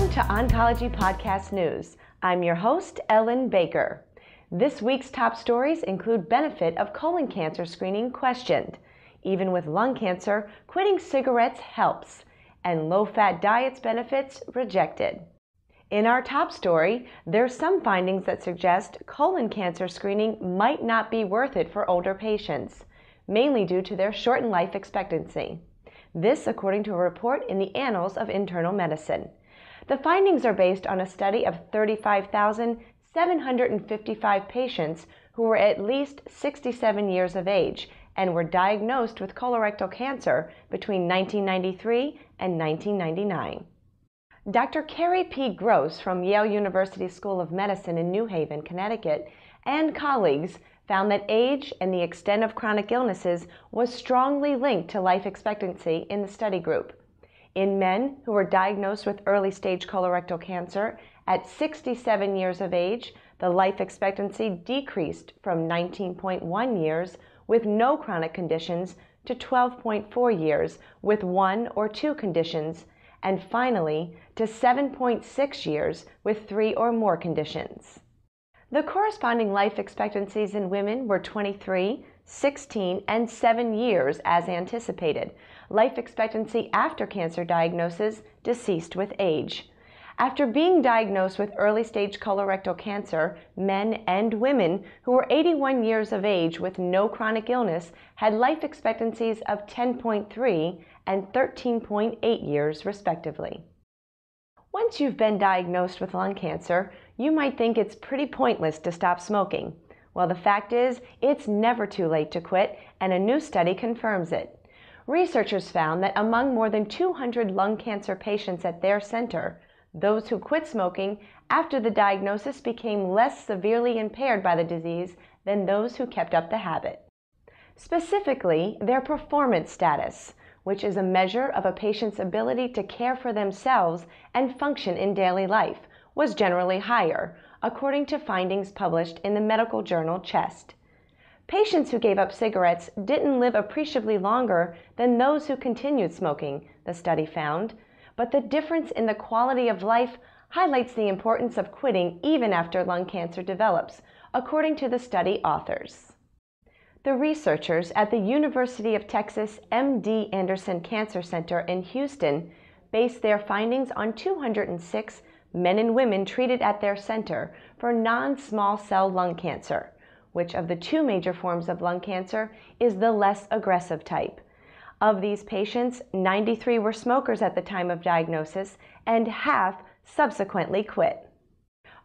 Welcome to Oncology Podcast News. I'm your host, Ellen Baker. This week's top stories include benefit of colon cancer screening questioned. Even with lung cancer, quitting cigarettes helps. And low-fat diets benefits rejected. In our top story, there's some findings that suggest colon cancer screening might not be worth it for older patients, mainly due to their shortened life expectancy. This according to a report in the Annals of Internal Medicine. The findings are based on a study of 35,755 patients who were at least 67 years of age and were diagnosed with colorectal cancer between 1993 and 1999. Dr. Carrie P. Gross from Yale University School of Medicine in New Haven, Connecticut, and colleagues found that age and the extent of chronic illnesses was strongly linked to life expectancy in the study group. In men who were diagnosed with early-stage colorectal cancer at 67 years of age, the life expectancy decreased from 19.1 years with no chronic conditions to 12.4 years with one or two conditions, and finally to 7.6 years with 3 or more conditions. The corresponding life expectancies in women were 23, 16, and 7 years as anticipated. Life expectancy after cancer diagnosis deceased with age. After being diagnosed with early-stage colorectal cancer, men and women who were 81 years of age with no chronic illness had life expectancies of 10.3 and 13.8 years, respectively. Once you've been diagnosed with lung cancer, you might think it's pretty pointless to stop smoking. Well, the fact is, it's never too late to quit, and a new study confirms it. Researchers found that among more than 200 lung cancer patients at their center, those who quit smoking after the diagnosis became less severely impaired by the disease than those who kept up the habit. Specifically, their performance status, which is a measure of a patient's ability to care for themselves and function in daily life, was generally higher, according to findings published in the medical journal Chest. Patients who gave up cigarettes didn't live appreciably longer than those who continued smoking, the study found, but the difference in the quality of life highlights the importance of quitting even after lung cancer develops, according to the study authors. The researchers at the University of Texas MD Anderson Cancer Center in Houston based their findings on 206 men and women treated at their center for non-small cell lung cancer, which of the two major forms of lung cancer is the less aggressive type. Of these patients, 93 were smokers at the time of diagnosis, and half subsequently quit.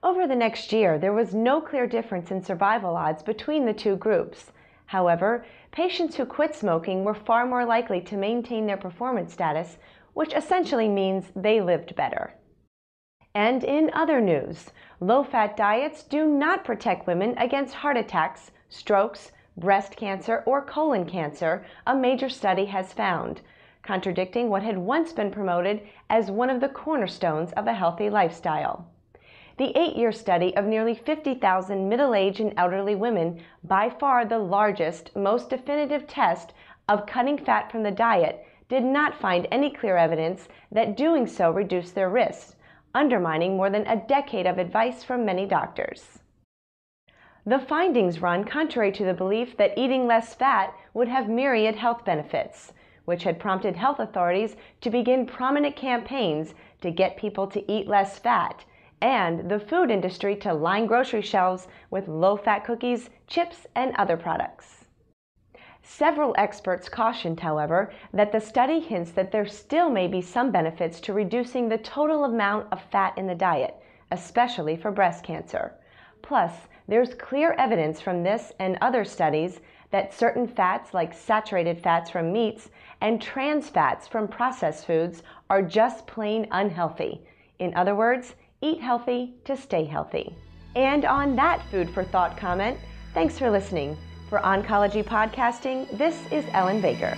Over the next year, there was no clear difference in survival odds between the two groups. However, patients who quit smoking were far more likely to maintain their performance status, which essentially means they lived better. And in other news, low-fat diets do not protect women against heart attacks, strokes, breast cancer, or colon cancer, a major study has found, contradicting what had once been promoted as one of the cornerstones of a healthy lifestyle. The 8-year study of nearly 50,000 middle-aged and elderly women, by far the largest, most definitive test of cutting fat from the diet, did not find any clear evidence that doing so reduced their risks, undermining more than a decade of advice from many doctors. The findings run contrary to the belief that eating less fat would have myriad health benefits, which had prompted health authorities to begin prominent campaigns to get people to eat less fat, and the food industry to line grocery shelves with low-fat cookies, chips, and other products. Several experts cautioned, however, that the study hints that there still may be some benefits to reducing the total amount of fat in the diet, especially for breast cancer. Plus, there's clear evidence from this and other studies that certain fats like saturated fats from meats and trans fats from processed foods are just plain unhealthy. In other words, eat healthy to stay healthy. And on that food for thought comment, thanks for listening. For Oncology Podcasting, this is Ellen Baker.